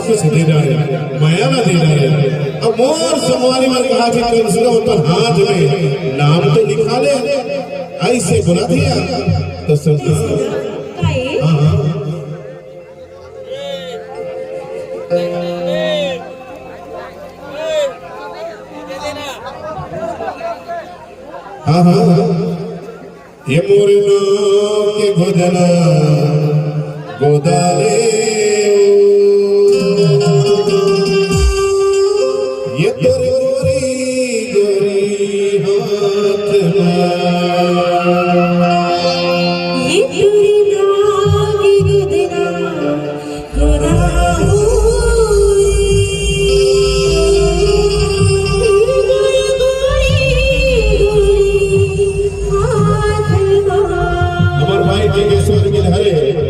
कुछ दे डाले माया ना दे डाले अब मोर समारी में कहा कि कम से कम तो हाथ में नाम तो लिखा ले ऐसे बोला दिया तो सुन हाँ हाँ ये मोर नाम के भजना गोदाले ये तेरे गोरी गोरी हाथ में ये तेरी नाम की गोदना गोदाले हमारे भाई के स्वर के हरे